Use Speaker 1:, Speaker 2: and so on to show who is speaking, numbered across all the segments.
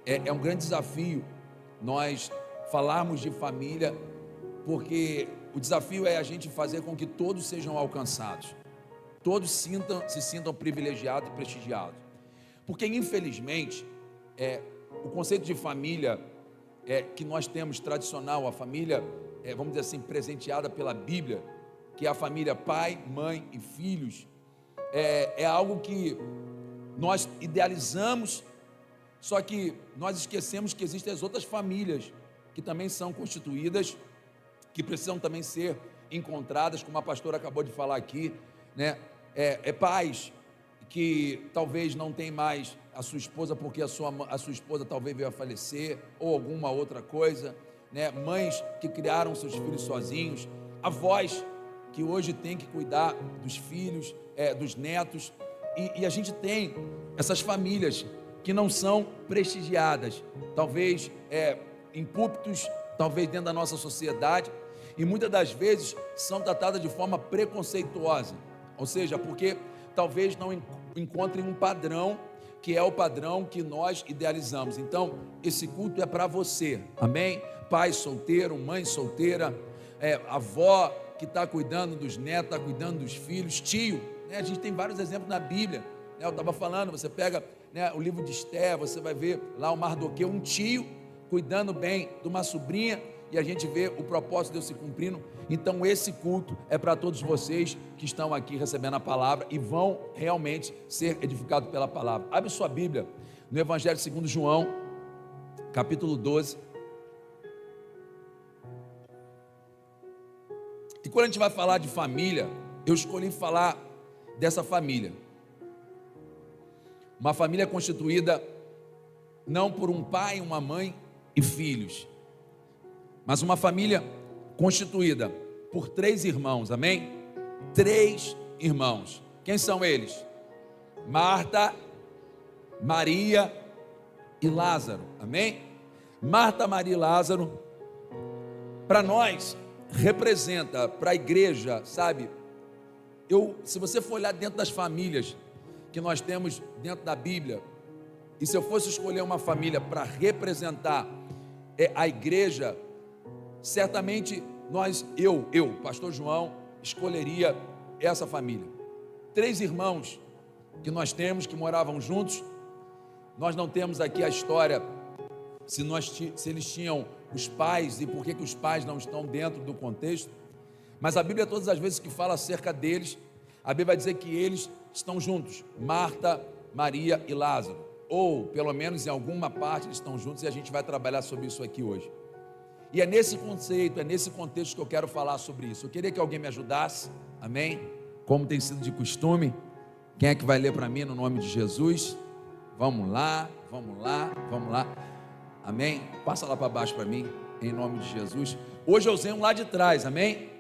Speaker 1: É um grande desafio nós falarmos de família, porque o desafio é a gente fazer com que todos sejam alcançados, todos se sintam privilegiados e prestigiados, porque infelizmente o conceito de família que nós temos tradicional, a família, vamos dizer assim, presenteada pela Bíblia, que é a família pai, mãe e filhos, é algo que nós idealizamos, só que nós esquecemos que existem as outras famílias que também são constituídas, que precisam também ser encontradas, como a pastora acabou de falar aqui, né? Pais que talvez não tem mais a sua esposa porque a sua esposa talvez veio a falecer, ou alguma outra coisa, né? Mães que criaram seus filhos sozinhos, avós que hoje têm que cuidar dos filhos, dos netos, e a gente tem essas famílias que não são prestigiadas, talvez em púlpitos, talvez dentro da nossa sociedade, e muitas das vezes são tratadas de forma preconceituosa, ou seja, porque talvez não encontrem um padrão, que é o padrão que nós idealizamos. Então, esse culto é para você, amém? Pai solteiro, mãe solteira, avó que está cuidando dos netos, está cuidando dos filhos, tio, né? A gente tem vários exemplos na Bíblia, né? Eu estava falando, você pega, né, o livro de Esther, você vai ver lá o Mardoqueu, um tio cuidando bem de uma sobrinha, e a gente vê o propósito de Deus se cumprindo. Então esse culto é para todos vocês que estão aqui recebendo a palavra e vão realmente ser edificados pela palavra. Abre sua Bíblia no Evangelho segundo João, capítulo 12. E quando a gente vai falar de família, eu escolhi falar dessa família, uma família constituída não por um pai, uma mãe e filhos, mas uma família constituída por 3 irmãos, amém? 3 irmãos. Quem são eles? Marta, Maria e Lázaro, amém? Marta, Maria e Lázaro, para nós, representa, para a igreja, sabe? Se você for olhar dentro das famílias que nós temos dentro da Bíblia, e se eu fosse escolher uma família para representar a igreja, certamente eu, pastor João, escolheria essa família. 3 irmãos que nós temos, que moravam juntos. Nós não temos aqui a história, se eles tinham os pais e por que os pais não estão dentro do contexto, mas a Bíblia, todas as vezes que fala acerca deles, a Bíblia vai dizer que eles estão juntos, Marta, Maria e Lázaro, ou pelo menos em alguma parte eles estão juntos, e a gente vai trabalhar sobre isso aqui hoje. E é nesse conceito, é nesse contexto que eu quero falar sobre isso. Eu queria que alguém me ajudasse, amém? Como tem sido de costume. Quem é que vai ler para mim no nome de Jesus? Vamos lá, vamos lá, vamos lá, amém? Passa lá para baixo para mim, em nome de Jesus. Hoje eu usei um lá de trás, amém?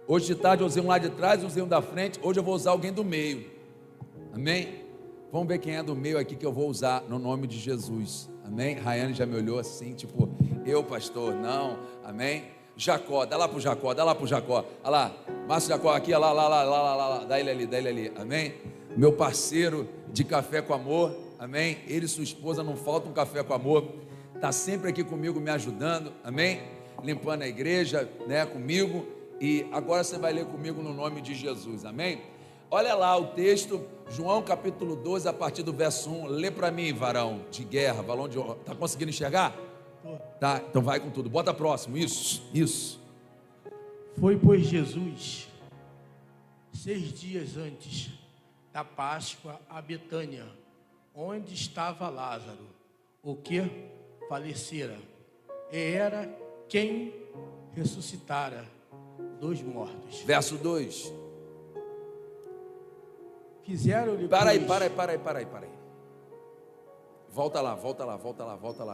Speaker 1: Hoje de tarde eu usei um lá de trás, usei um da frente. Hoje eu vou usar alguém do meio, amém? Vamos ver quem é do meio aqui que eu vou usar no nome de Jesus, amém? Rayane já me olhou assim, tipo, eu pastor, não, amém? Jacó, dá lá para o Jacó, dá lá para o Jacó, olha lá, Márcio Jacó aqui, olha lá, dá ele ali, amém? Meu parceiro de café com amor, amém? Ele e sua esposa, não falta um café com amor, está sempre aqui comigo me ajudando, amém? Limpando a igreja, né, comigo, e agora você vai ler comigo no nome de Jesus, amém? Olha lá o texto, João capítulo 12, a partir do verso 1, lê para mim, varão de guerra, está conseguindo enxergar? Tá, então vai com tudo, bota próximo, isso.
Speaker 2: Foi, pois, Jesus 6 dias antes da Páscoa a Betânia, onde estava Lázaro, o que falecera, e era quem ressuscitara dos mortos.
Speaker 1: Verso 2.
Speaker 2: Fizeram-lhe.
Speaker 1: Para aí. Volta lá,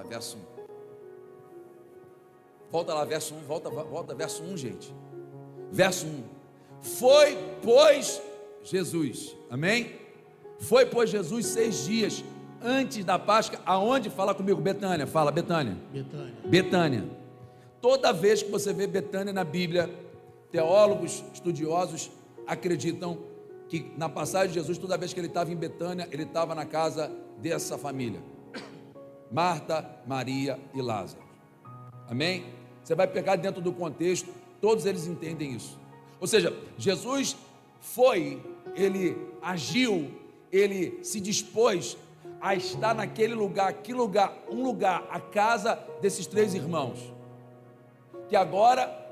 Speaker 1: verso 1. Volta lá, verso 1, volta, verso 1, gente. Verso 1. Foi, pois, Jesus, amém? Foi, pois, Jesus 6 dias antes da Páscoa, aonde? Fala comigo, Betânia, fala, Betânia. Betânia. Toda vez que você vê Betânia na Bíblia, teólogos, estudiosos, acreditam que na passagem de Jesus, toda vez que ele estava em Betânia, ele estava na casa dessa família. Marta, Maria e Lázaro. Amém? Você vai pegar dentro do contexto, todos eles entendem isso. Ou seja, Jesus foi, ele agiu, ele se dispôs a estar naquele lugar, que lugar? Um lugar, a casa desses três irmãos, que agora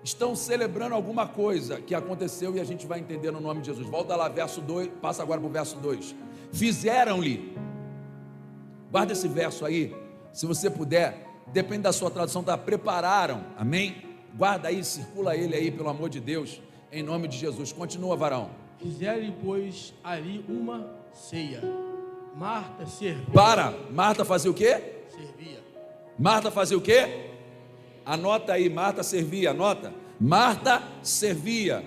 Speaker 1: estão celebrando alguma coisa que aconteceu e a gente vai entender no nome de Jesus. Volta lá, verso 2, passa agora para o verso 2. Fizeram-lhe, guarda esse verso aí, se você puder, depende da sua tradução, tá? Prepararam, amém? Guarda aí, circula ele aí, pelo amor de Deus, em nome de Jesus. Continua, varão.
Speaker 2: Fizeram, pois, ali uma ceia. Marta servia.
Speaker 1: Marta fazia o quê?
Speaker 2: Servia.
Speaker 1: Marta fazia o quê? Anota aí, Marta servia, anota. Marta servia.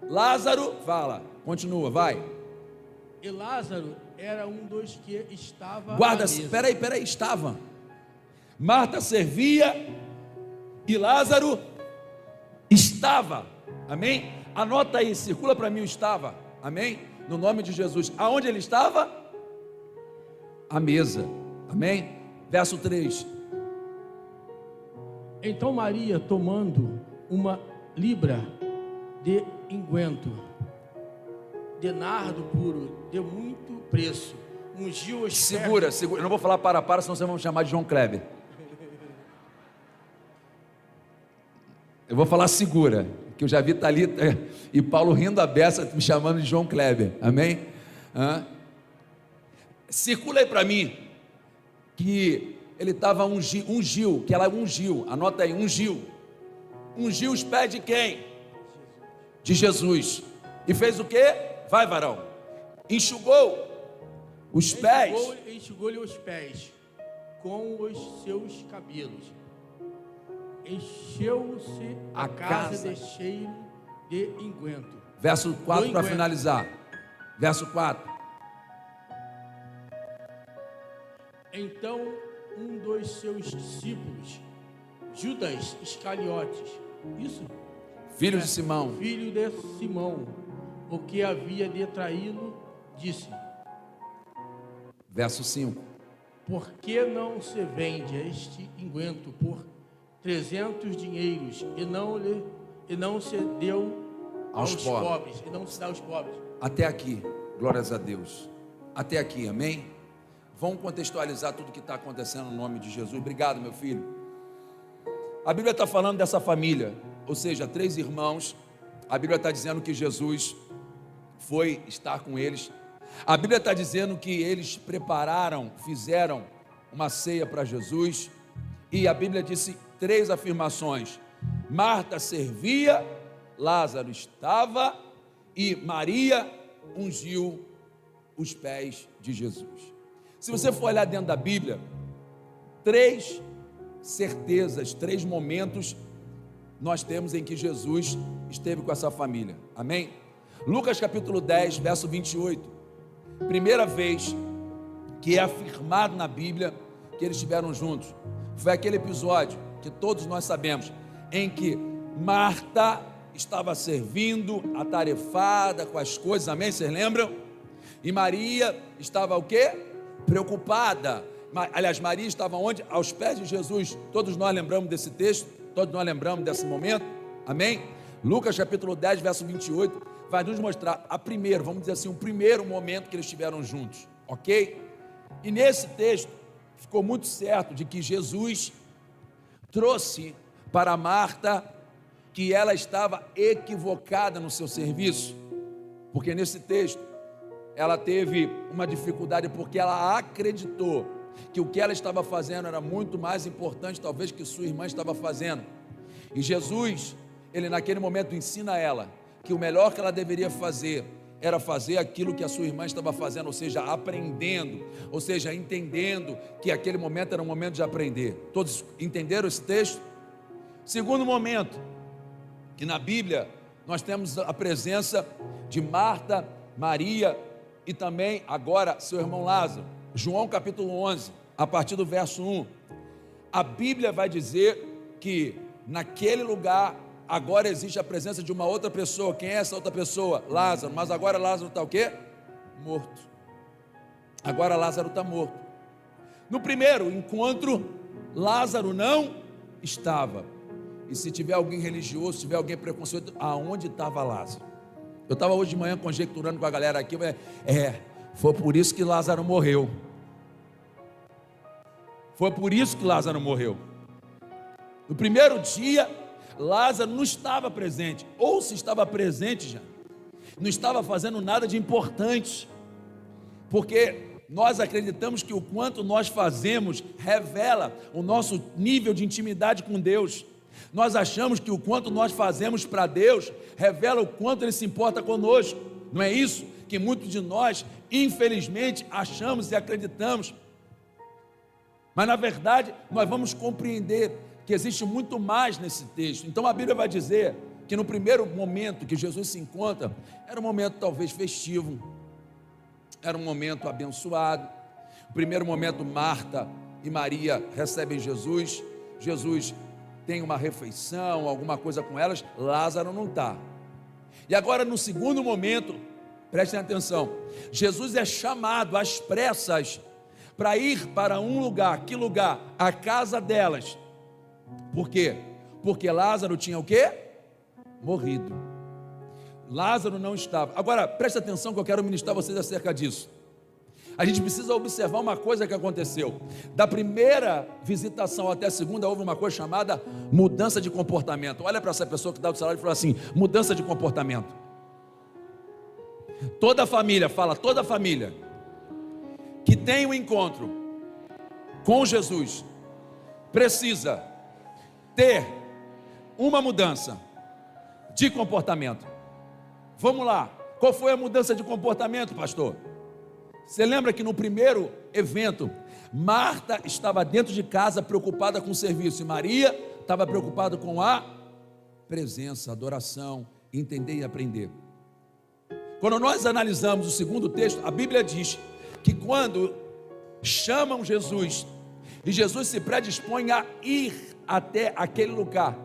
Speaker 1: Lázaro, fala, continua, vai.
Speaker 2: E Lázaro era um dos que estava
Speaker 1: Guarda,
Speaker 2: à mesa.
Speaker 1: peraí, estava. Marta servia e Lázaro estava, amém? Anota aí, circula para mim o estava, amém? No nome de Jesus. Aonde ele estava? À mesa, amém? Verso 3.
Speaker 2: Então Maria, tomando uma libra de unguento, de nardo puro, de muito preço, ungiu os
Speaker 1: Segura, eu não vou falar para, senão vocês vão me chamar de João Kleber. Eu vou falar segura, que eu já vi Thalita e Paulo rindo a beça, me chamando de João Kleber, amém? Circula aí para mim, que ele estava ungiu, que ela ungiu, anota aí, ungiu os pés de quem? De Jesus. E fez o quê? Vai, varão. Enxugou os pés.
Speaker 2: Enxugou-lhe os pés com os seus cabelos. Encheu-se a casa de cheio de unguento.
Speaker 1: Verso 4 para finalizar. Verso 4.
Speaker 2: Então um dos seus discípulos, Judas Iscariotes, isso?
Speaker 1: Filho de Simão.
Speaker 2: Filho de Simão, o que havia de traí-lo, disse:
Speaker 1: Verso 5.
Speaker 2: Por que não se vende este unguento por 300 dinheiros e não se deu aos pobres, e não se dá aos pobres?
Speaker 1: Até aqui, glórias a Deus. Até aqui, amém? Vamos contextualizar tudo que está acontecendo no nome de Jesus. Obrigado, meu filho. A Bíblia está falando dessa família, ou seja, 3 irmãos. A Bíblia está dizendo que Jesus foi estar com eles. A Bíblia está dizendo que eles fizeram uma ceia para Jesus. E a Bíblia disse 3 afirmações: Marta servia, Lázaro estava e Maria ungiu os pés de Jesus. Se você for olhar dentro da Bíblia, 3 certezas, 3 momentos nós temos em que Jesus esteve com essa família, amém? Lucas capítulo 10, verso 28, primeira vez que é afirmado na Bíblia que eles estiveram juntos, foi aquele episódio que todos nós sabemos, em que Marta estava servindo, atarefada com as coisas, amém? Vocês lembram? E Maria estava o quê? Preocupada. Aliás, Maria estava onde? Aos pés de Jesus. Todos nós lembramos desse texto, todos nós lembramos desse momento, amém? Lucas capítulo 10, verso 28, vai nos mostrar vamos dizer assim, o primeiro momento que eles estiveram juntos, ok? E nesse texto, ficou muito certo de que Jesus trouxe para Marta que ela estava equivocada no seu serviço, porque nesse texto, ela teve uma dificuldade porque ela acreditou que o que ela estava fazendo era muito mais importante talvez que sua irmã estava fazendo. E Jesus, ele naquele momento ensina a ela que o melhor que ela deveria fazer era fazer aquilo que a sua irmã estava fazendo, ou seja, aprendendo, ou seja, entendendo que aquele momento era um momento de aprender. Todos entenderam esse texto? Segundo momento, que na Bíblia nós temos a presença de Marta, Maria e também agora seu irmão Lázaro. João capítulo 11, a partir do verso 1, a Bíblia vai dizer que naquele lugar agora existe a presença de uma outra pessoa. Quem é essa outra pessoa? Lázaro. Mas agora Lázaro está o quê? Morto. Agora Lázaro está morto. No primeiro encontro, Lázaro não estava. E se tiver alguém religioso, se tiver alguém preconceituoso, aonde estava Lázaro? Eu estava hoje de manhã conjecturando com a galera aqui, foi por isso que Lázaro morreu. Foi por isso que Lázaro morreu. No primeiro dia, Lázaro não estava presente, ou se estava presente já, não estava fazendo nada de importante, porque nós acreditamos que o quanto nós fazemos revela o nosso nível de intimidade com Deus. Nós achamos que o quanto nós fazemos para Deus revela o quanto Ele se importa conosco. Não é isso que muitos de nós, infelizmente, achamos e acreditamos. Mas na verdade, nós vamos compreender que existe muito mais nesse texto. Então a Bíblia vai dizer que no primeiro momento que Jesus se encontra, era um momento talvez festivo, era um momento abençoado. No primeiro momento, Marta e Maria recebem Jesus, Jesus tem uma refeição, alguma coisa com elas, Lázaro não está. E agora no segundo momento, prestem atenção, Jesus é chamado às pressas para ir para um lugar. Que lugar? A casa delas. Por quê? Porque Lázaro tinha o quê? Morrido. Lázaro não estava. Agora, preste atenção que eu quero ministrar a vocês acerca disso. A gente precisa observar uma coisa que aconteceu. Da primeira visitação até a segunda, houve uma coisa chamada mudança de comportamento. Olha para essa pessoa que dá o salário e fala assim: mudança de comportamento. Toda família, fala, toda família que tem um encontro com Jesus precisa ter uma mudança de comportamento. Vamos lá, qual foi a mudança de comportamento, pastor? Você lembra que no primeiro evento, Marta estava dentro de casa preocupada com o serviço, e Maria estava preocupada com a presença, adoração, entender e aprender. Quando nós analisamos o segundo texto, a Bíblia diz que quando chamam Jesus, e Jesus se predispõe a ir até aquele lugar,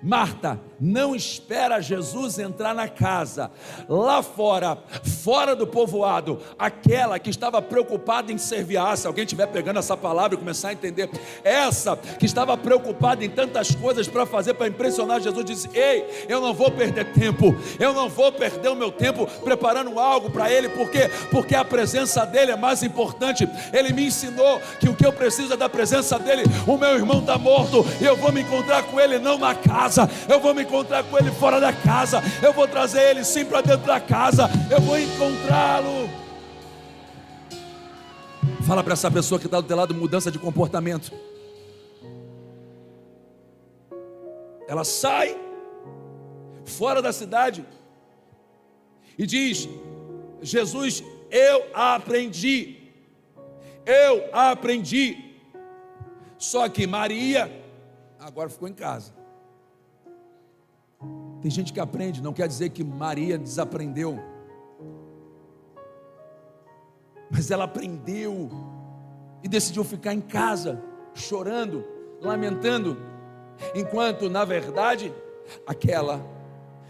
Speaker 1: Marta não espera Jesus entrar na casa. Lá fora, fora do povoado, aquela que estava preocupada em servir. Se alguém estiver pegando essa palavra e começar a entender, essa que estava preocupada em tantas coisas para fazer, para impressionar Jesus, disse: ei, eu não vou perder tempo, eu não vou perder o meu tempo preparando algo para Ele. Por quê? Porque a presença dEle é mais importante. Ele me ensinou que o que eu preciso é da presença dEle. O meu irmão está morto e eu vou me encontrar com Ele não na casa, eu vou me encontrar com Ele fora da casa, eu vou trazer Ele sim para dentro da casa, eu vou encontrá-lo. Fala para essa pessoa que está do teu lado: mudança de comportamento. Ela sai fora da cidade e diz: Jesus, eu aprendi. Só que Maria agora ficou em casa. Tem gente que aprende, não quer dizer que Maria desaprendeu, mas ela aprendeu e decidiu ficar em casa, chorando, lamentando, enquanto na verdade aquela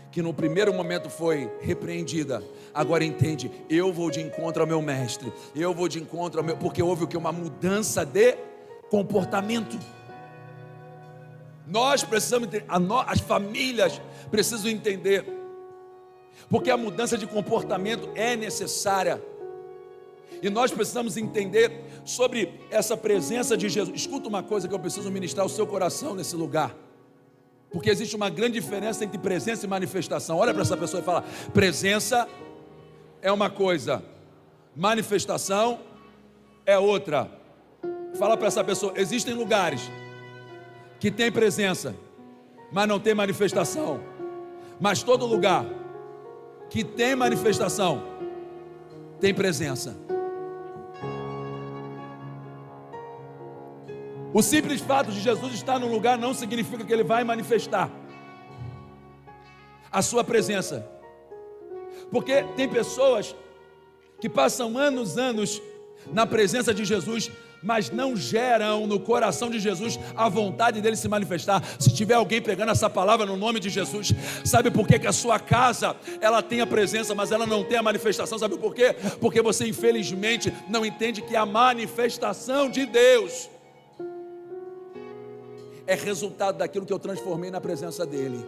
Speaker 1: que no primeiro momento foi repreendida, agora entende: eu vou de encontro ao meu mestre, eu vou de encontro ao meu, porque houve o que? Uma mudança de comportamento. Nós precisamos entender, as famílias precisam entender, porque a mudança de comportamento é necessária, e nós precisamos entender sobre essa presença de Jesus. Escuta uma coisa que eu preciso ministrar ao seu coração nesse lugar, porque existe uma grande diferença entre presença e manifestação. Olha para essa pessoa e fala: presença é uma coisa, manifestação é outra. Fala para essa pessoa: existem lugares que tem presença, mas não tem manifestação, mas todo lugar que tem manifestação tem presença. O simples fato de Jesus estar no lugar não significa que Ele vai manifestar a sua presença, porque tem pessoas que passam anos na presença de Jesus, mas não geram no coração de Jesus a vontade dele se manifestar. Se tiver alguém pegando essa palavra no nome de Jesus, sabe por que a sua casa, ela tem a presença, mas ela não tem a manifestação? Sabe por quê? Porque você infelizmente não entende que a manifestação de Deus é resultado daquilo que eu transformei na presença dele.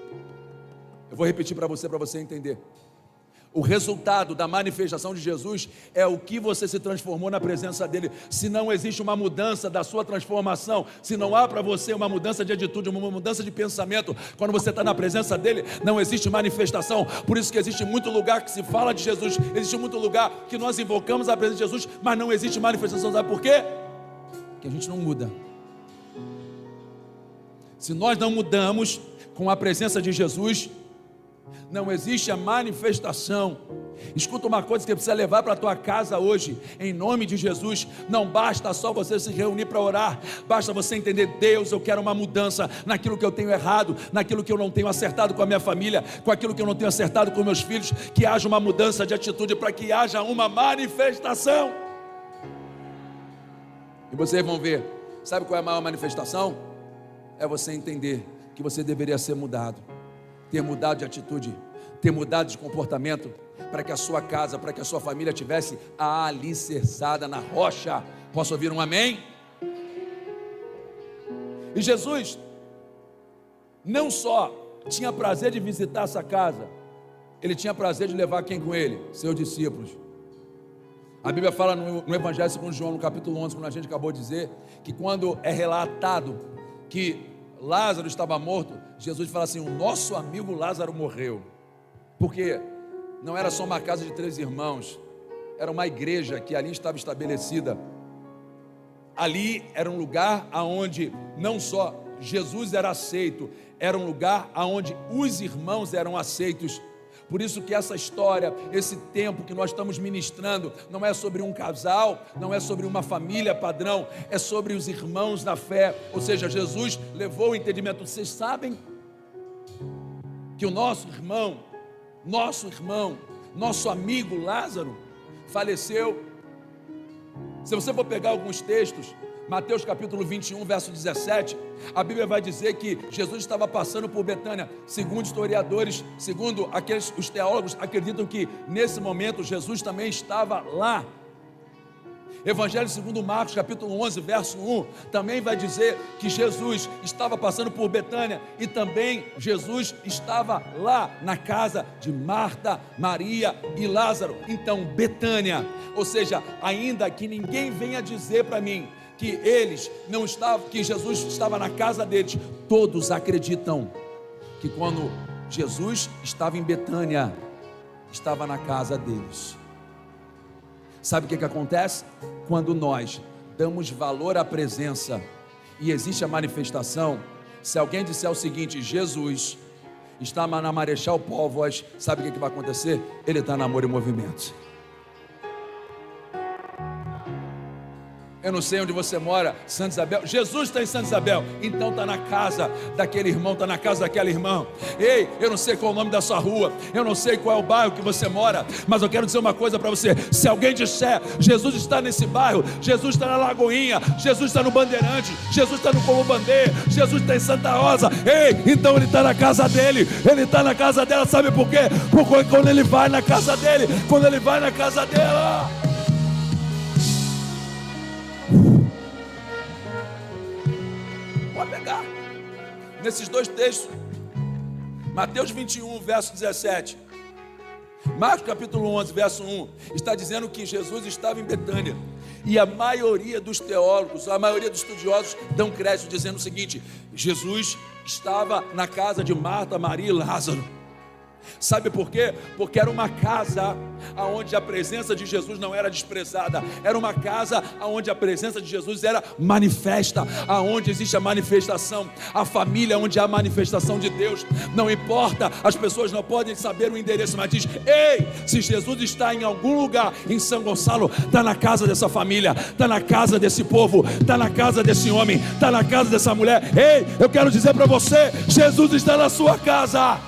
Speaker 1: Eu vou repetir para você entender. O resultado da manifestação de Jesus é o que você se transformou na presença dele. Se não existe uma mudança da sua transformação, se não há para você uma mudança de atitude, uma mudança de pensamento, quando você está na presença dele, não existe manifestação. Por isso que existe muito lugar que se fala de Jesus, existe muito lugar que nós invocamos a presença de Jesus, mas não existe manifestação. Sabe por quê? Porque a gente não muda. Se nós não mudamos com a presença de Jesus, não existe a manifestação. Escuta uma coisa que você precisa levar para a tua casa hoje, em nome de Jesus. Não basta só você se reunir para orar, basta você entender: Deus, eu quero uma mudança naquilo que eu tenho errado, naquilo que eu não tenho acertado com a minha família, com aquilo que eu não tenho acertado com meus filhos. Que haja uma mudança de atitude para que haja uma manifestação. E vocês vão ver, sabe qual é a maior manifestação? É você entender que você deveria ser mudado, ter mudado de atitude, ter mudado de comportamento, para que a sua casa, para que a sua família tivesse alicerçada na rocha. Posso ouvir um amém? E Jesus não só tinha prazer de visitar essa casa, ele tinha prazer de levar quem com ele? Seus discípulos. A Bíblia fala no Evangelho segundo João, no capítulo 11, como a gente acabou de dizer, que quando é relatado que Lázaro estava morto, Jesus fala assim: o nosso amigo Lázaro morreu. Porque não era só uma casa de 3 irmãos, era uma igreja que ali estava estabelecida. Ali era um lugar onde não só Jesus era aceito, era um lugar onde os irmãos eram aceitos. Por isso que essa história, esse tempo que nós estamos ministrando, não é sobre um casal, não é sobre uma família padrão, é sobre os irmãos na fé. Ou seja, Jesus levou o entendimento. Vocês sabem que o nosso irmão, nosso amigo Lázaro faleceu. Se você for pegar alguns textos, Mateus capítulo 21, verso 17, a Bíblia vai dizer que Jesus estava passando por Betânia. Segundo historiadores, segundo os teólogos, acreditam que nesse momento Jesus também estava lá. Evangelho segundo Marcos capítulo 11, verso 1, também vai dizer que Jesus estava passando por Betânia, e também Jesus estava lá na casa de Marta, Maria e Lázaro. Então Betânia, ou seja, ainda que ninguém venha dizer para mim que eles não estavam, que Jesus estava na casa deles, todos acreditam que quando Jesus estava em Betânia, estava na casa deles. Sabe o que acontece? Quando nós damos valor à presença e existe a manifestação, se alguém disser o seguinte: Jesus está na Marechal Póvoas, sabe o que vai acontecer? Ele está na Amor e Movimento. Eu não sei onde você mora, Santa Isabel. Jesus está em Santa Isabel, então está na casa daquele irmão, está na casa daquela irmã. Ei, eu não sei qual é o nome da sua rua, eu não sei qual é o bairro que você mora, mas eu quero dizer uma coisa para você: se alguém disser Jesus está nesse bairro, Jesus está na Lagoinha, Jesus está no Bandeirante, Jesus está no Como Bandeira, Jesus está em Santa Rosa, ei, então ele está na casa dele, ele está na casa dela. Sabe por quê? Porque quando ele vai na casa dele, quando ele vai na casa dela, pode pegar nesses dois textos, Mateus 21, verso 17, Marcos capítulo 11, verso 1, está dizendo que Jesus estava em Betânia, e a maioria dos teólogos, a maioria dos estudiosos dão crédito dizendo o seguinte: Jesus estava na casa de Marta, Maria e Lázaro. Sabe por quê? Porque era uma casa onde a presença de Jesus não era desprezada, era uma casa onde a presença de Jesus era manifesta, aonde existe a manifestação, a família onde há a manifestação de Deus. Não importa, as pessoas não podem saber o endereço, mas diz: ei, se Jesus está em algum lugar em São Gonçalo, está na casa dessa família, está na casa desse povo, está na casa desse homem, está na casa dessa mulher. Ei, eu quero dizer para você: Jesus está na sua casa.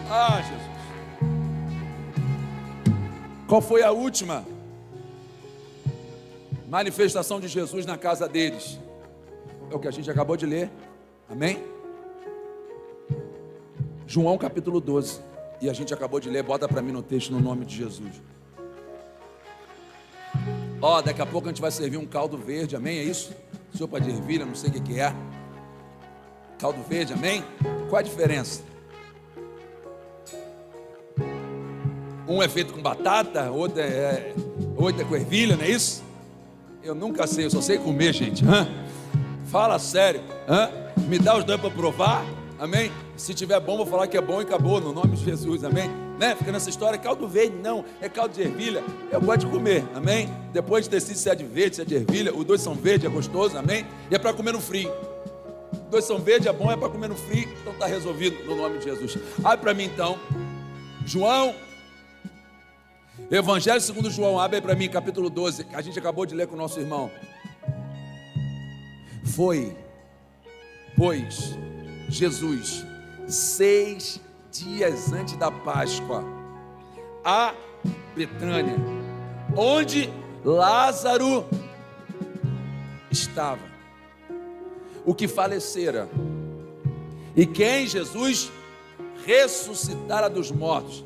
Speaker 1: Ah, Jesus. Qual foi a última manifestação de Jesus na casa deles? É o que a gente acabou de ler. Amém? João capítulo 12. E a gente acabou de ler. Bota para mim no texto, no nome de Jesus. Daqui a pouco a gente vai servir um caldo verde. Amém? É isso? Sopa de ervilha, não sei o que é. Caldo verde, amém? Qual a diferença? Um é feito com batata, outro é com ervilha, não é isso? Eu nunca sei, eu só sei comer, gente. Fala sério. Me dá os dois para provar, amém? Se tiver bom, vou falar que é bom e acabou, no nome de Jesus, amém? Né? Fica nessa história, caldo verde, não, é caldo de ervilha. Eu gosto de comer, amém? Depois decide se é de verde, se é de ervilha. Os dois são verdes, é gostoso, amém? E é para comer no frio. Os dois são verdes, é bom, é para comer no frio. Então está resolvido, no nome de Jesus. Abre para mim então, João, Evangelho segundo João, abre para mim, capítulo 12, que a gente acabou de ler com o nosso irmão. Foi, pois, Jesus, 6 dias antes da Páscoa, a Betânia, onde Lázaro estava, o que falecera, e quem Jesus ressuscitara dos mortos.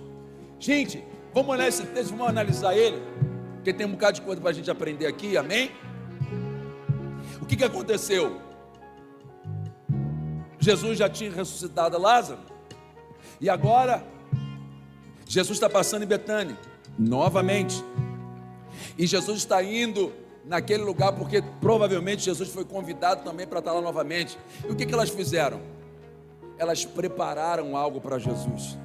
Speaker 1: Gente, vamos olhar esse texto, vamos analisar ele, porque tem um bocado de coisa para a gente aprender aqui, amém? O que aconteceu? Jesus já tinha ressuscitado Lázaro, e agora Jesus está passando em Betânia novamente, e Jesus está indo naquele lugar porque provavelmente Jesus foi convidado também para estar lá novamente. E o que elas fizeram? Elas prepararam algo para Jesus.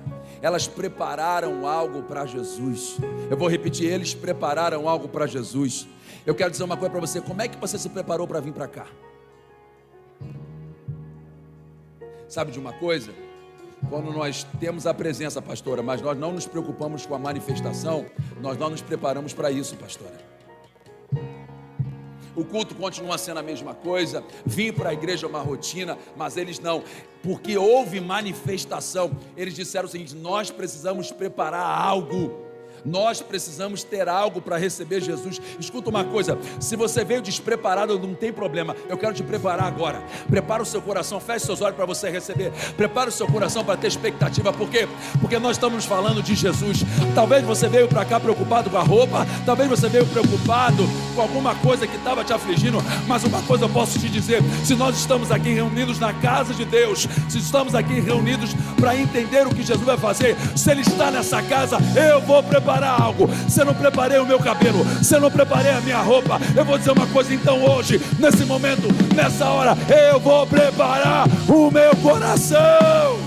Speaker 1: Elas prepararam algo para Jesus. Eu vou repetir, eles prepararam algo para Jesus. Eu quero dizer uma coisa para você. Como é que você se preparou para vir para cá? Sabe de uma coisa? Quando nós temos a presença, pastora, mas nós não nos preocupamos com a manifestação, nós não nos preparamos para isso, pastora. O culto continua sendo a mesma coisa, vir para a igreja é uma rotina, mas eles não, porque houve manifestação. Eles disseram o seguinte: nós precisamos preparar algo. Nós precisamos ter algo para receber Jesus. Escuta uma coisa, se você veio despreparado, não tem problema, eu quero te preparar agora. Prepara o seu coração, feche seus olhos para você receber. Prepara o seu coração para ter expectativa. Por quê? Porque nós estamos falando de Jesus. Talvez você veio para cá preocupado com a roupa, talvez você veio preocupado com alguma coisa que estava te afligindo, mas uma coisa eu posso te dizer: se nós estamos aqui reunidos na casa de Deus, se estamos aqui reunidos para entender o que Jesus vai fazer, se Ele está nessa casa, eu vou preparar algo. Se eu não preparei o meu cabelo, se eu não preparei a minha roupa, eu vou dizer uma coisa então hoje, nesse momento, nessa hora, eu vou preparar o meu coração.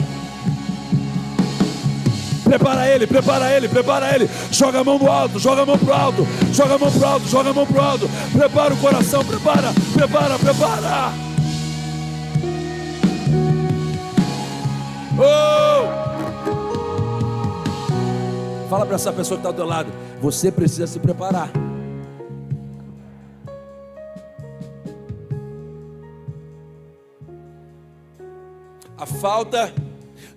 Speaker 1: Prepara ele, prepara ele, prepara ele. Joga a mão no alto, joga a mão pro alto, joga a mão pro alto, joga a mão pro alto. Prepara o coração, prepara, prepara, prepara. Oh! Fala para essa pessoa que está do teu lado: você precisa se preparar. A falta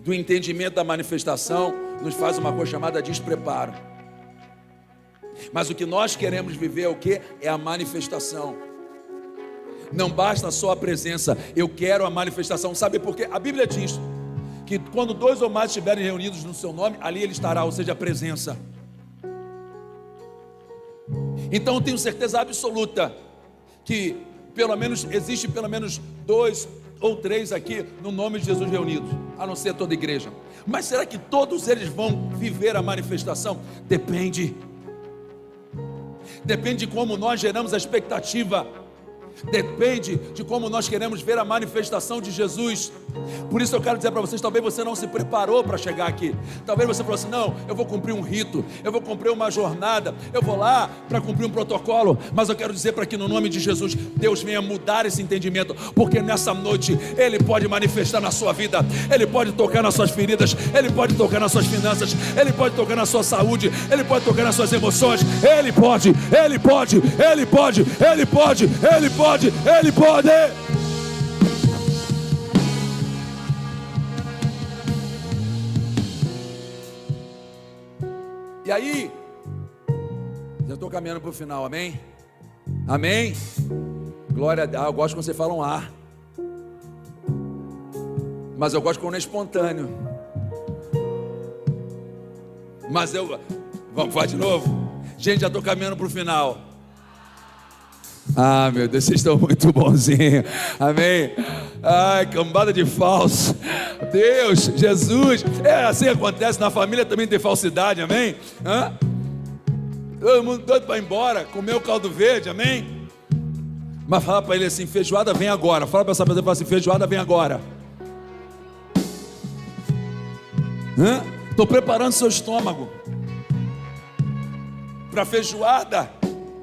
Speaker 1: do entendimento da manifestação nos faz uma coisa chamada despreparo. Mas o que nós queremos viver é o que? É a manifestação. Não basta só a presença, eu quero a manifestação. Sabe por quê? A Bíblia diz que quando 2 ou mais estiverem reunidos no seu nome, ali Ele estará, ou seja, a presença. Então eu tenho certeza absoluta que existe pelo menos 2 ou 3 aqui no nome de Jesus reunidos, a não ser toda a igreja. Mas será que todos eles vão viver a manifestação? Depende de como nós geramos a expectativa. Depende de como nós queremos ver a manifestação de Jesus. Por isso eu quero dizer para vocês: talvez você não se preparou para chegar aqui. Talvez você falou assim: não, eu vou cumprir um rito, eu vou cumprir uma jornada, eu vou lá para cumprir um protocolo. Mas eu quero dizer para que no nome de Jesus Deus venha mudar esse entendimento, porque nessa noite Ele pode manifestar na sua vida. Ele pode tocar nas suas feridas, Ele pode tocar nas suas finanças, Ele pode tocar na sua saúde, Ele pode tocar nas suas emoções. Ele pode, Ele pode, Ele pode, Ele pode, Ele pode. Ele pode. E aí, Já estou caminhando para o final, amém? Amém? Glória a Deus. Eu gosto quando você fala um ar. Mas eu gosto quando é espontâneo. Mas eu... Vamos falar de novo? Gente, já estou caminhando para o final. Ah, meu Deus, vocês estão muito bonzinhos. Amém? Ai, cambada de falso. Deus, Jesus. É assim que acontece na família, também tem falsidade, amém? Hã? Todo mundo doido para ir embora, comer o caldo verde, amém? Mas fala para ele assim: feijoada vem agora. Fala para essa pessoa, fala assim: feijoada vem agora. Estou preparando seu estômago para a feijoada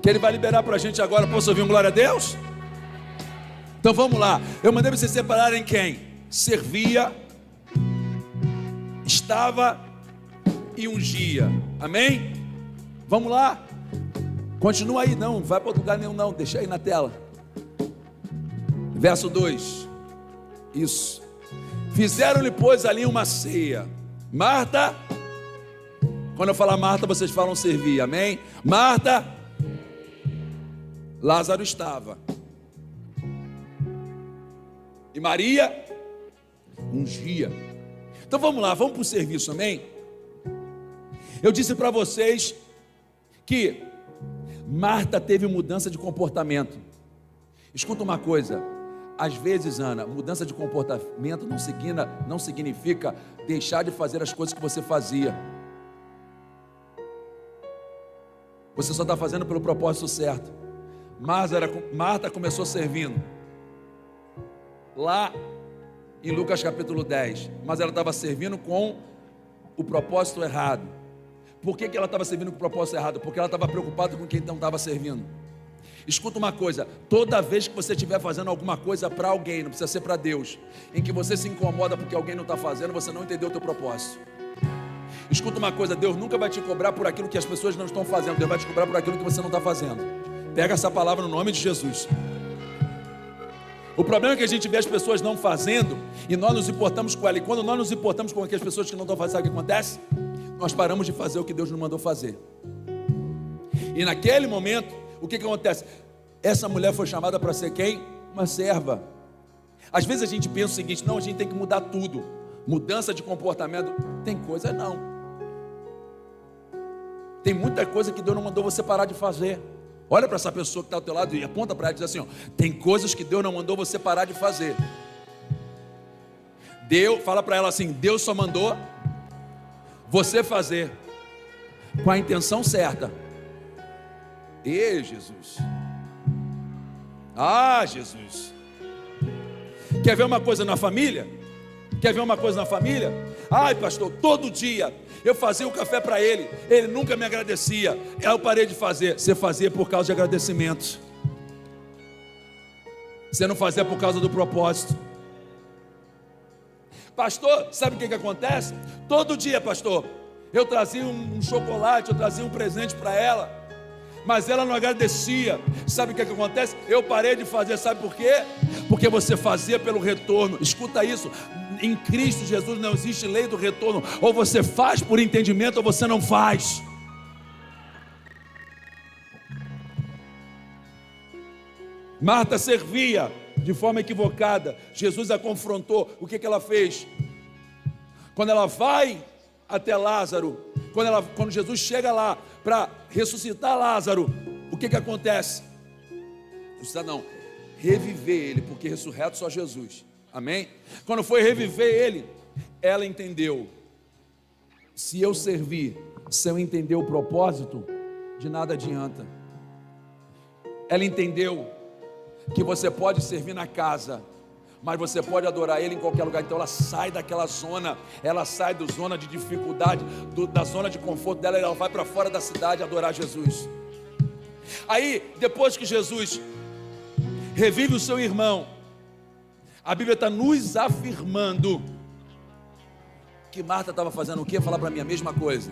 Speaker 1: que ele vai liberar para a gente agora. Posso ouvir um glória a Deus? Então vamos lá. Eu mandei vocês separarem quem servia, estava e ungia. Amém? Vamos lá. Continua aí, não vai para outro lugar nenhum não. Deixa aí na tela. Verso 2. Isso. Fizeram-lhe, pois, ali uma ceia. Marta, quando eu falar Marta, vocês falam servir, amém? Marta, Lázaro estava, e Maria ungia. Então vamos lá, vamos para o serviço, amém? Eu disse para vocês que Marta teve mudança de comportamento. Escuta uma coisa, às vezes, Ana, mudança de comportamento não significa deixar de fazer as coisas que você fazia. Você só está fazendo pelo propósito certo. Marta começou servindo lá em Lucas capítulo 10, mas ela estava servindo com o propósito errado. Por que ela estava servindo com o propósito errado? Porque ela estava preocupada com quem não estava servindo. Escuta uma coisa, toda vez que você estiver fazendo alguma coisa para alguém, não precisa ser para Deus, em que você se incomoda porque alguém não está fazendo, você não entendeu o teu propósito. Escuta uma coisa, Deus nunca vai te cobrar por aquilo que as pessoas não estão fazendo, Deus vai te cobrar por aquilo que você não está fazendo. Pega essa palavra no nome de Jesus. O problema é que a gente vê as pessoas não fazendo e nós nos importamos com ela, e quando nós nos importamos com aquelas pessoas que não estão fazendo, sabe o que acontece? Nós paramos de fazer o que Deus nos mandou fazer. E naquele momento, o que acontece? Essa mulher foi chamada para ser quem? Uma serva. Às vezes a gente pensa o seguinte: não, a gente tem que mudar tudo. Mudança de comportamento. Tem coisa não. Tem muita coisa que Deus não mandou você parar de fazer. Olha para essa pessoa que está ao teu lado e aponta para ela e diz assim: ó, tem coisas que Deus não mandou você parar de fazer. Fala para ela assim: Deus só mandou você fazer com a intenção certa. E Jesus. Ah, Jesus. Quer ver uma coisa na família? Quer ver uma coisa na família? Ai, pastor, todo dia eu fazia o café para ele, ele nunca me agradecia. Aí eu parei de fazer. Você fazia por causa de agradecimento. Você não fazia por causa do propósito. Pastor, sabe o que acontece? Todo dia, pastor, eu trazia um chocolate, eu trazia um presente para ela, mas ela não agradecia. Sabe o que acontece? Eu parei de fazer, sabe por quê? Porque você fazia pelo retorno. Escuta isso, em Cristo Jesus não existe lei do retorno. Ou você faz por entendimento ou você não faz. Marta servia de forma equivocada. Jesus a confrontou. O que ela fez? Quando ela vai até Lázaro, quando Jesus chega lá para ressuscitar Lázaro, o que acontece? Ressuscitar não, reviver ele, porque ressurreto só Jesus, amém? Quando foi reviver ele, ela entendeu: se eu servir, se eu entender o propósito, de nada adianta. Ela entendeu que você pode servir na casa, mas você pode adorar Ele em qualquer lugar. Então ela sai daquela zona, ela sai da zona de dificuldade, da zona de conforto dela, ela vai para fora da cidade adorar Jesus. Aí, depois que Jesus revive o seu irmão, a Bíblia está nos afirmando que Marta estava fazendo o quê? Falar para mim a mesma coisa,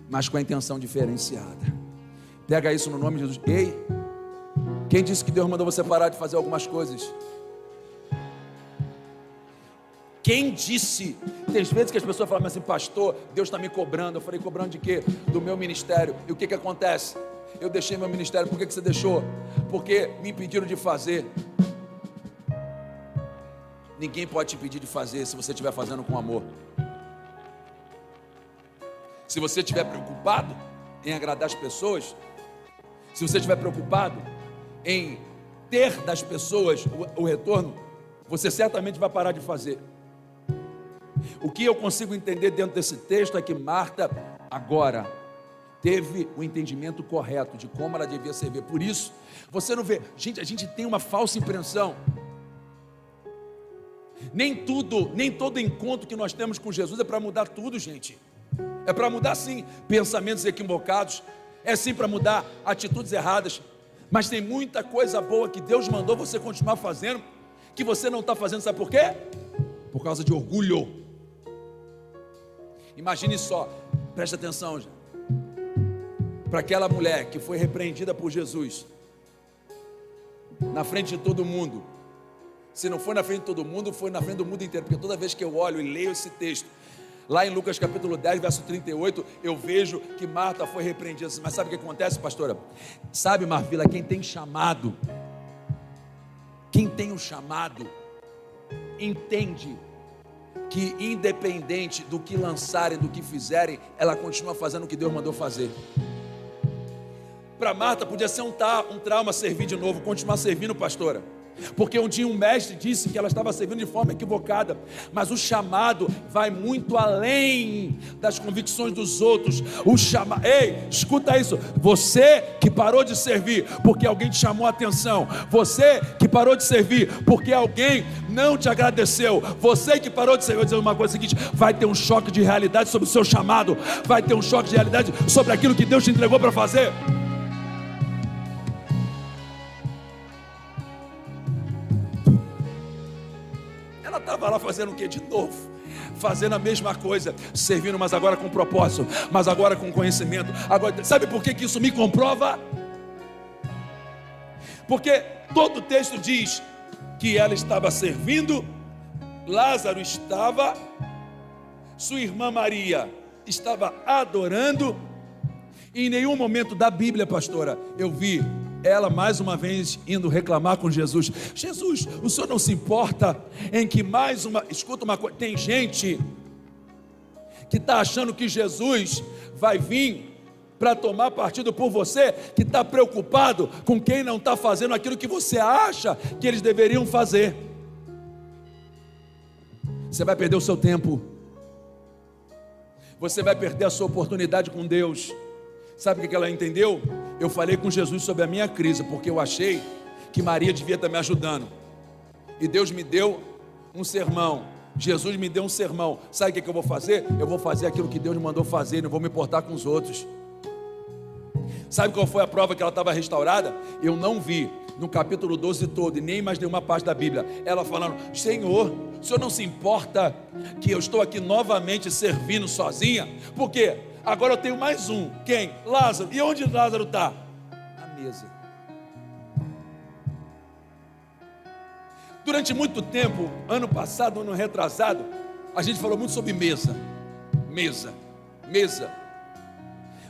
Speaker 1: mas com a intenção diferenciada. Pega isso no nome de Jesus. Ei, quem disse que Deus mandou você parar de fazer algumas coisas? Quem disse Tem vezes que as pessoas falam assim, pastor, Deus está me cobrando. Eu falei, cobrando de quê? Do meu ministério. E o que acontece? Eu deixei meu ministério. Por que você deixou? Porque me impediram de fazer. Ninguém pode te impedir de fazer se você estiver fazendo com amor. Se você estiver preocupado em agradar as pessoas, se você estiver preocupado em ter das pessoas o retorno, você certamente vai parar de fazer. O que eu consigo entender dentro desse texto é que Marta agora teve o entendimento correto de como ela devia servir. Por isso, você não vê, gente, a gente tem uma falsa impressão. Nem todo encontro que nós temos com Jesus é para mudar tudo, gente. É para mudar sim pensamentos equivocados, é sim para mudar atitudes erradas, mas tem muita coisa boa que Deus mandou você continuar fazendo, que você não está fazendo, sabe por quê? Por causa de orgulho. Imagine só, preste atenção já, para aquela mulher que foi repreendida por Jesus, na frente de todo mundo. Se não foi na frente de todo mundo, foi na frente do mundo inteiro, porque toda vez que eu olho e leio esse texto, lá em Lucas capítulo 10, verso 38, eu vejo que Marta foi repreendida. Mas sabe o que acontece, pastora? Sabe, Marvila, quem tem chamado, quem tem o chamado, entende que independente do que lançarem, do que fizerem, ela continua fazendo o que Deus mandou fazer. Para Marta podia ser um trauma servir de novo, continuar servindo, pastora. Porque um dia um mestre disse que ela estava servindo de forma equivocada, mas o chamado vai muito além das convicções dos outros. Ei, escuta isso, você que parou de servir porque alguém te chamou a atenção, você que parou de servir porque alguém não te agradeceu, você que parou de servir, vou dizer uma coisa seguinte, vai ter um choque de realidade sobre o seu chamado, vai ter um choque de realidade sobre aquilo que Deus te entregou para fazer. Estava lá fazendo o que de novo? Fazendo a mesma coisa, servindo, mas agora com propósito, mas agora com conhecimento. Agora, sabe por que isso me comprova? Porque todo o texto diz que ela estava servindo, Lázaro estava, sua irmã Maria estava adorando, e em nenhum momento da Bíblia, pastora, eu vi ela mais uma vez indo reclamar com Jesus. Jesus, o senhor não se importa em que escuta uma coisa, tem gente que está achando que Jesus vai vir para tomar partido por você, que está preocupado com quem não está fazendo aquilo que você acha que eles deveriam fazer. Você vai perder o seu tempo, você vai perder a sua oportunidade com Deus. Sabe o que ela entendeu? Eu falei com Jesus sobre a minha crise, porque eu achei que Maria devia estar me ajudando, e Deus me deu um sermão, Jesus me deu um sermão. Sabe o que eu vou fazer? Eu vou fazer aquilo que Deus me mandou fazer, não vou me importar com os outros. Sabe qual foi a prova que ela estava restaurada? Eu não vi no capítulo 12 todo, e nem mais nenhuma parte da Bíblia, ela falando, Senhor, o Senhor não se importa que eu estou aqui novamente servindo sozinha? Por quê? Agora eu tenho mais um. Quem? Lázaro. E onde Lázaro está? Na mesa. Durante muito tempo, ano passado, ano retrasado, a gente falou muito sobre mesa. Mesa.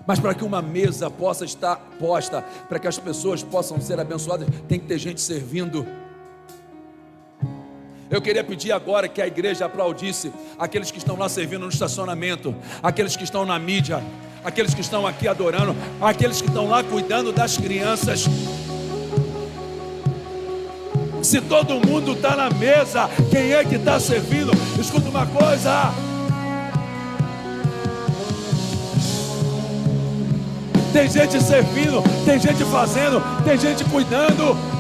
Speaker 1: Mas para que uma mesa possa estar posta, para que as pessoas possam ser abençoadas, tem que ter gente servindo. Eu queria pedir agora que a igreja aplaudisse aqueles que estão lá servindo no estacionamento, aqueles que estão na mídia, aqueles que estão aqui adorando, aqueles que estão lá cuidando das crianças. Se todo mundo está na mesa, quem é que está servindo? Escuta uma coisa, tem gente servindo, tem gente fazendo, tem gente cuidando.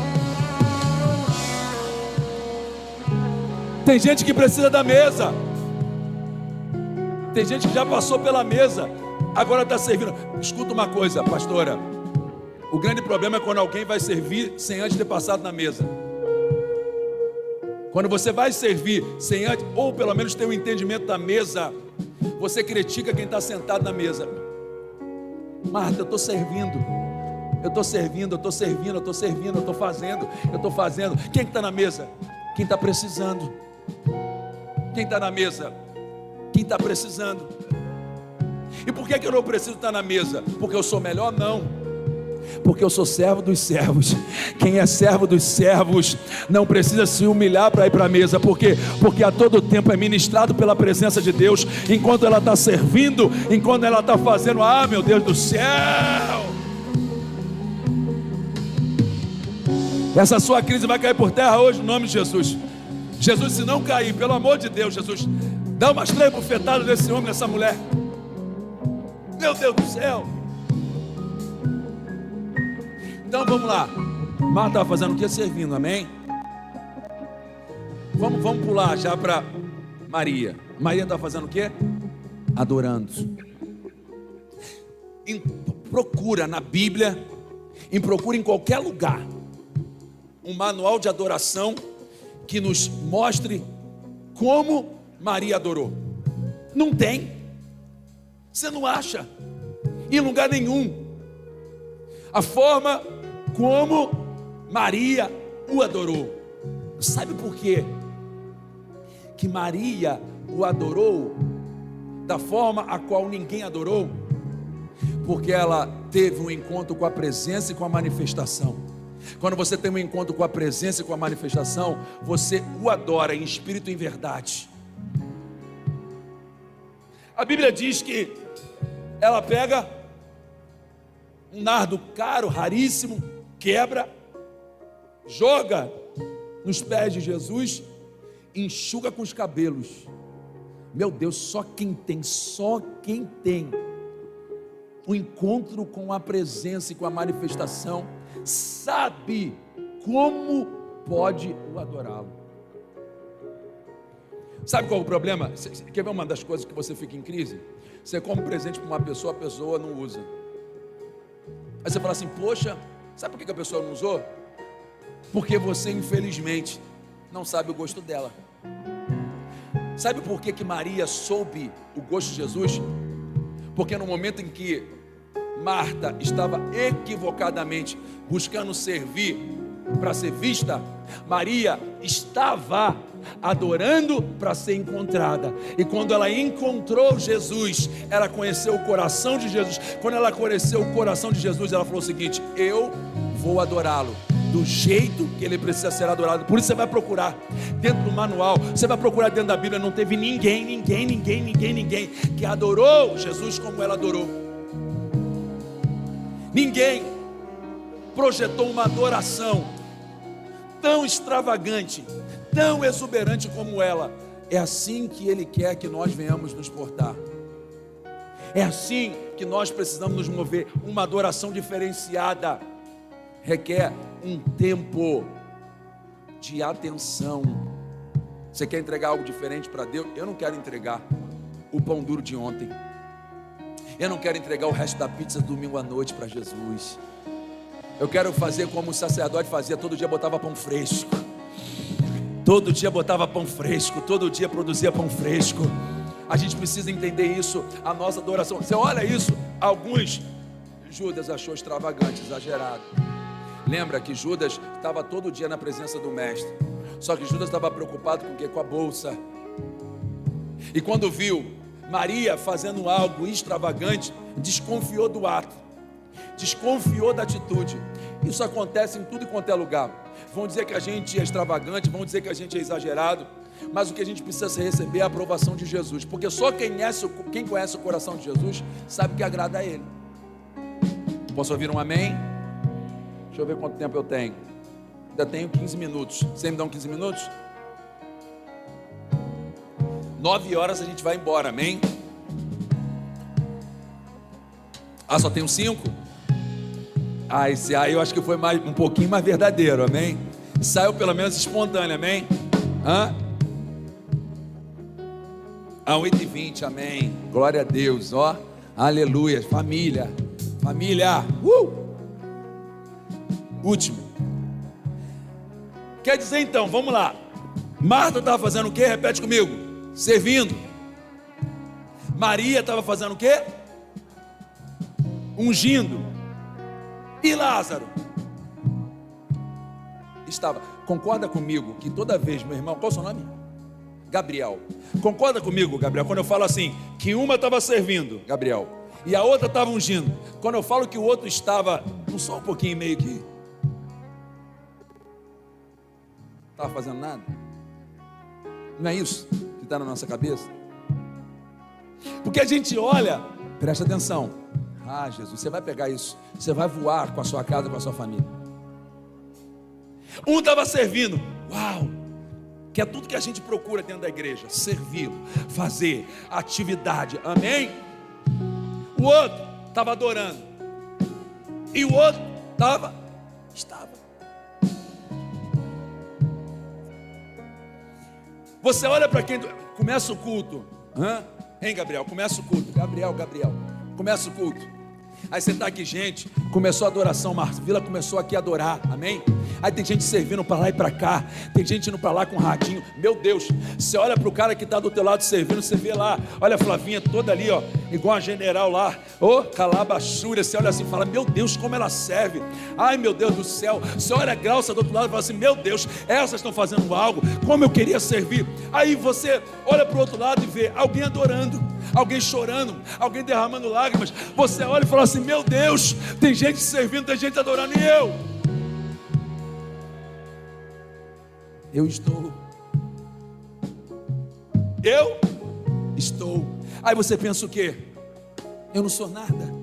Speaker 1: Tem gente que precisa da mesa. Tem gente que já passou pela mesa, agora está servindo. Escuta uma coisa, pastora, o grande problema é quando alguém vai servir sem antes ter passado na mesa. Quando você vai servir sem antes, ou pelo menos ter um entendimento da mesa, você critica quem está sentado na mesa. Marta, eu estou servindo, eu estou fazendo. Quem está na mesa? Quem está precisando. Quem está na mesa? quem está precisando. E por que eu não preciso estar na mesa? Porque eu sou melhor? Não. Porque eu sou servo dos servos. Quem é servo dos servos não precisa se humilhar para ir para a mesa. Por quê? Porque a todo tempo é ministrado pela presença de Deus. Enquanto ela está servindo, enquanto ela está fazendo, ah, meu Deus do céu, essa sua crise vai cair por terra hoje, no nome de Jesus. Jesus, se não cair, pelo amor de Deus, Jesus, dá umas 3 bufetadas nesse homem, nessa mulher. Meu Deus do céu. Então vamos lá. Marta estava fazendo o que? Servindo, amém? Vamos pular já para Maria. Maria estava fazendo o que? Adorando. Procura na Bíblia, procura em qualquer lugar um manual de adoração que nos mostre como Maria adorou. Não tem. Você não acha em lugar nenhum a forma como Maria o adorou. Sabe por quê? Que Maria o adorou da forma a qual ninguém adorou? Porque ela teve um encontro com a presença e com a manifestação. Quando você tem um encontro com a presença e com a manifestação, você o adora em espírito e em verdade. A Bíblia diz que ela pega um nardo caro, raríssimo, quebra, joga nos pés de Jesus, enxuga com os cabelos. Meu Deus, só quem tem o encontro com a presença e com a manifestação sabe como pode o adorá-lo. Sabe qual é o problema? Quer ver uma das coisas que você fica em crise? Você compra um presente para uma pessoa, a pessoa não usa. Aí você fala assim, poxa, sabe por que a pessoa não usou? Porque você, infelizmente, não sabe o gosto dela. Sabe por que Maria soube o gosto de Jesus? Porque no momento em que Marta estava equivocadamente buscando servir para ser vista, Maria estava adorando para ser encontrada. E quando ela encontrou Jesus, ela conheceu o coração de Jesus. Quando ela conheceu o coração de Jesus, ela falou o seguinte: eu vou adorá-lo do jeito que ele precisa ser adorado. Por isso você vai procurar dentro do manual, você vai procurar dentro da Bíblia. Não teve ninguém que adorou Jesus como ela adorou. Ninguém projetou uma adoração tão extravagante, tão exuberante como ela. É assim que Ele quer que nós venhamos nos portar. É assim que nós precisamos nos mover. Uma adoração diferenciada requer um tempo de atenção. Você quer entregar algo diferente para Deus? Eu não quero entregar o pão duro de ontem. Eu não quero entregar o resto da pizza domingo à noite para Jesus. Eu quero fazer como o sacerdote fazia: todo dia botava pão fresco, todo dia botava pão fresco, todo dia produzia pão fresco. A gente precisa entender isso. A nossa adoração, você olha isso, alguns, Judas achou extravagante, exagerado. Lembra que Judas estava todo dia na presença do mestre, só que Judas estava preocupado com o quê? Com a bolsa. E quando viu Maria fazendo algo extravagante, desconfiou do ato, desconfiou da atitude. Isso acontece em tudo e quanto é lugar. Vão dizer que a gente é extravagante, vão dizer que a gente é exagerado, mas o que a gente precisa receber é a aprovação de Jesus, porque só quem conhece o coração de Jesus sabe que agrada a Ele. Posso ouvir um amém? Deixa eu ver quanto tempo eu tenho. Ainda tenho 15 minutos. Você me dá 15 minutos? 9 horas a gente vai embora, amém? Ah, só tenho 5? Ah, esse aí eu acho que foi um pouquinho mais verdadeiro, amém? Saiu pelo menos espontâneo, amém? 8h20, amém? Glória a Deus, ó, aleluia, família, último. Quer dizer então, vamos lá, Marta estava fazendo o quê? Repete comigo: servindo. Maria estava fazendo o quê? Ungindo. E Lázaro estava. Concorda comigo que toda vez, meu irmão, qual é o seu nome? Gabriel. Concorda comigo, Gabriel, quando eu falo assim, que uma estava servindo, Gabriel, e a outra estava ungindo. Quando eu falo que o outro estava, não só um pouquinho meio que, estava fazendo nada? Não é isso que está na nossa cabeça? Porque a gente olha, presta atenção. Ah, Jesus, você vai pegar isso, você vai voar com a sua casa, com a sua família. Um estava servindo, uau, que é tudo que a gente procura dentro da igreja, servir, fazer atividade, amém? O outro estava adorando, e o outro estava. Você olha para quem começa o culto, hein, Gabriel? Começa o culto, Gabriel, começa o culto. Aí você está aqui, gente, começou a adoração, Marvila começou aqui a adorar, amém? Aí tem gente servindo para lá e para cá, tem gente indo para lá com um radinho, meu Deus, você olha para o cara que está do teu lado servindo, você vê lá, olha a Flavinha toda ali, ó, igual a general lá, calabachura, você olha assim e fala, meu Deus, como ela serve, ai meu Deus do céu, você olha a Glaucia do outro lado e fala assim, meu Deus, essas estão fazendo algo, como eu queria servir. Aí você olha para o outro lado e vê alguém adorando, alguém chorando, alguém derramando lágrimas, você olha e fala assim, meu Deus, tem gente servindo, tem gente adorando, e eu estou. Aí você pensa o quê? Eu não sou nada.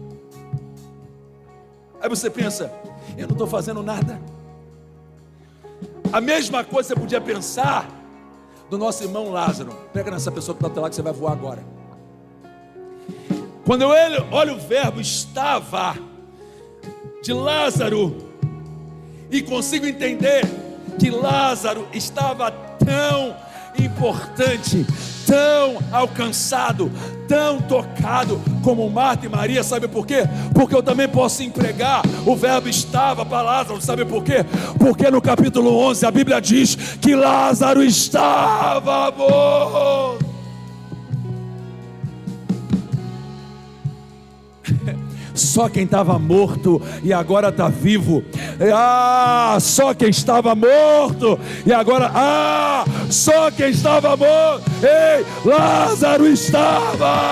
Speaker 1: Aí você pensa, eu não estou fazendo nada. A mesma coisa você podia pensar do nosso irmão Lázaro. Pega nessa pessoa que está do teu lado que você vai voar agora. Quando eu olho o verbo estava de Lázaro e consigo entender que Lázaro estava tão importante, tão alcançado, tão tocado como Marta e Maria, sabe por quê? Porque eu também posso empregar o verbo estava para Lázaro, sabe por quê? Porque no capítulo 11 a Bíblia diz que Lázaro estava morto. Só quem estava morto e agora está vivo. Só quem estava morto e agora. Só quem estava morto. Ei, Lázaro estava.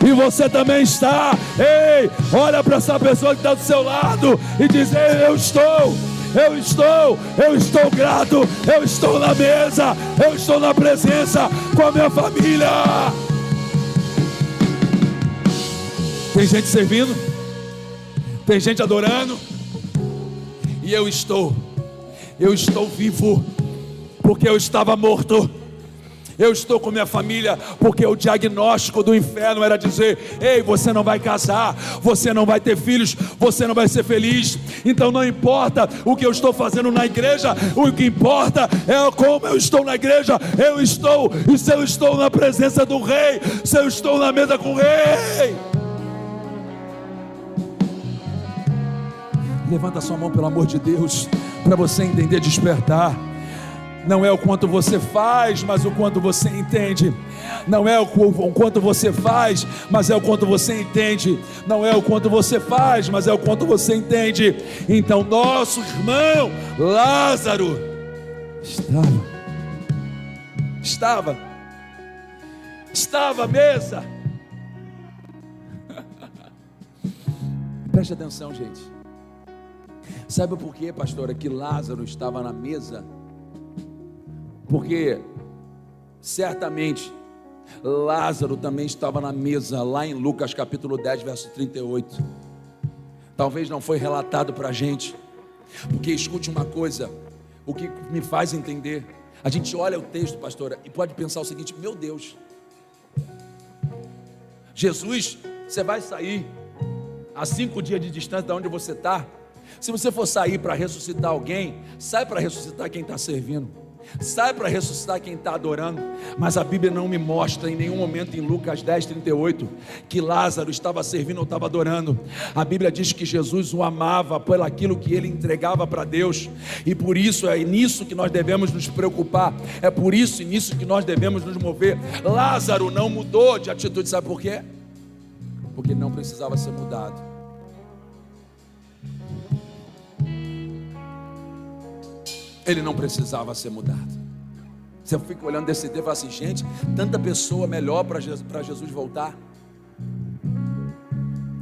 Speaker 1: E você também está. Ei, olha para essa pessoa que está do seu lado e diz: ei, eu estou grato, eu estou na mesa, eu estou na presença com a minha família. Tem gente servindo, tem gente adorando, e eu estou vivo, porque eu estava morto. Eu estou com minha família, porque o diagnóstico do inferno era dizer: ei, você não vai casar, você não vai ter filhos, você não vai ser feliz. Então não importa o que eu estou fazendo na igreja, o que importa é como eu estou na igreja. Eu estou, e se eu estou na presença do rei, se eu estou na mesa com o rei. Levanta sua mão, pelo amor de Deus, para você entender, despertar. Não é o quanto você faz, mas o quanto você entende. Não é o quanto você faz, mas é o quanto você entende. Não é o quanto você faz, mas é o quanto você entende. Então nosso irmão Lázaro estava à mesa. Preste atenção, gente. Sabe por quê, pastora, que Lázaro estava na mesa? Porque certamente Lázaro também estava na mesa, lá em Lucas capítulo 10, verso 38. Talvez não foi relatado para a gente, porque escute uma coisa, o que me faz entender, a gente olha o texto, pastora, e pode pensar o seguinte: meu Deus, Jesus, você vai sair a 5 dias de distância de onde você está. Se você for sair para ressuscitar alguém, sai para ressuscitar quem está servindo, sai para ressuscitar quem está adorando. Mas a Bíblia não me mostra em nenhum momento em Lucas 10, 38 que Lázaro estava servindo ou estava adorando. A Bíblia diz que Jesus o amava por aquilo que ele entregava para Deus, e por isso é nisso que nós devemos nos preocupar, é por isso e nisso que nós devemos nos mover. Lázaro não mudou de atitude, sabe por quê? Porque ele não precisava ser mudado. Ele não precisava ser mudado. Você fica olhando desse texto e fala assim: gente, tanta pessoa melhor para Jesus voltar.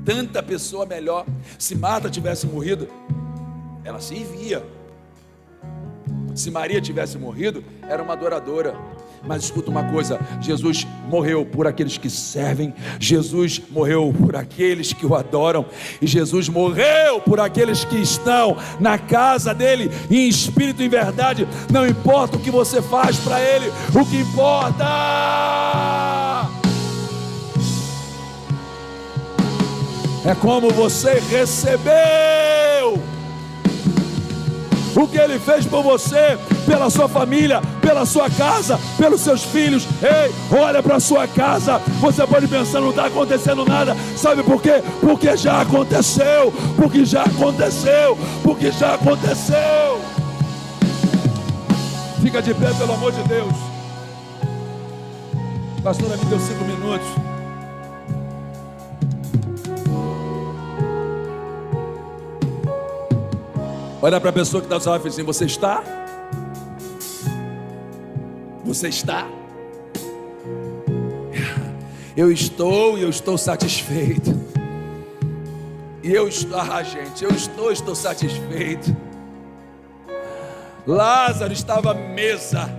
Speaker 1: Tanta pessoa melhor. Se Marta tivesse morrido, ela servia. Se Maria tivesse morrido, era uma adoradora. Mas escuta uma coisa: Jesus morreu por aqueles que servem, Jesus morreu por aqueles que o adoram, e Jesus morreu por aqueles que estão na casa dele, em espírito e em verdade. Não importa o que você faz para ele, o que importa é como você recebeu o que ele fez por você, pela sua família, pela sua casa, pelos seus filhos. Ei, olha para a sua casa. Você pode pensar, não está acontecendo nada. Sabe por quê? Porque já aconteceu. Porque já aconteceu. Porque já aconteceu. Fica de pé, pelo amor de Deus. Pastora, me deu 5 minutos. Olha para a pessoa que está ao seu lado e fala assim: você está? Você está? Eu estou satisfeito. E eu estou, gente, eu estou satisfeito. Lázaro estava à mesa.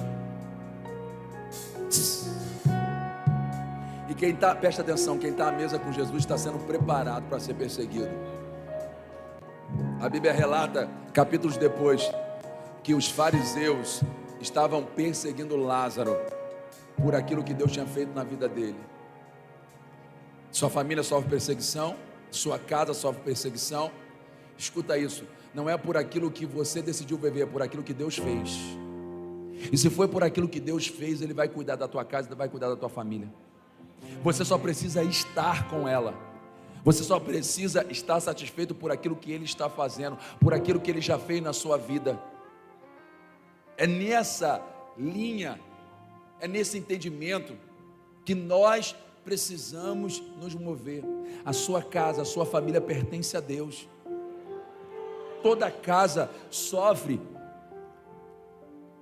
Speaker 1: E quem está, presta atenção, quem está à mesa com Jesus está sendo preparado para ser perseguido. A Bíblia relata, capítulos depois, que os fariseus estavam perseguindo Lázaro por aquilo que Deus tinha feito na vida dele. Sua família sofre perseguição, sua casa sofre perseguição. Escuta isso: não é por aquilo que você decidiu viver, é por aquilo que Deus fez. E se foi por aquilo que Deus fez, Ele vai cuidar da tua casa, Ele vai cuidar da tua família. Você só precisa estar com ela. Você só precisa estar satisfeito por aquilo que Ele está fazendo, por aquilo que Ele já fez na sua vida. É nessa linha, é nesse entendimento que nós precisamos nos mover. A sua casa, a sua família pertence a Deus. Toda casa sofre.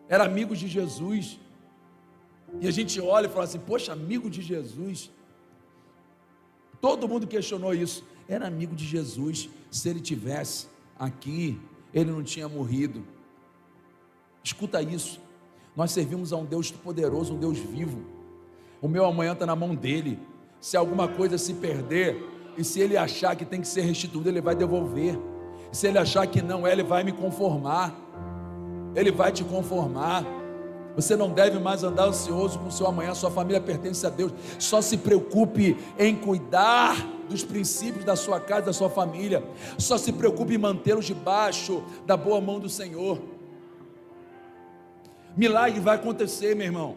Speaker 1: Era amigo de Jesus. E a gente olha e fala assim: poxa, amigo de Jesus. Todo mundo questionou isso. Era amigo de Jesus. Se ele tivesse aqui, ele não tinha morrido. Escuta isso: nós servimos a um Deus poderoso, um Deus vivo. O meu amanhã está na mão dele. Se alguma coisa se perder, e se ele achar que tem que ser restituído, ele vai devolver. Se ele achar que não é, ele vai me conformar. Ele vai te conformar. Você não deve mais andar ansioso com o seu amanhã. Sua família pertence a Deus. Só se preocupe em cuidar dos princípios da sua casa, da sua família. Só se preocupe em mantê-los debaixo da boa mão do Senhor. Milagre vai acontecer, meu irmão.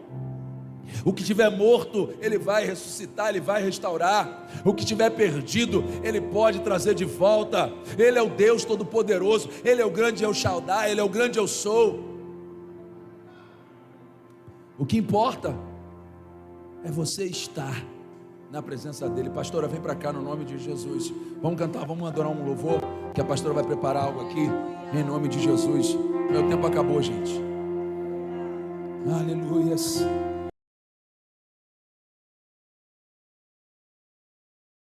Speaker 1: O que tiver morto, Ele vai ressuscitar, Ele vai restaurar. O que tiver perdido, Ele pode trazer de volta. Ele é o Deus Todo-Poderoso. Ele é o grande El Shaddai, Ele é o grande Eu Sou. O que importa é você estar na presença dEle. Pastora, vem para cá no nome de Jesus. Vamos cantar, vamos adorar um louvor, que a pastora vai preparar algo aqui, em nome de Jesus. Meu tempo acabou, gente. Aleluias.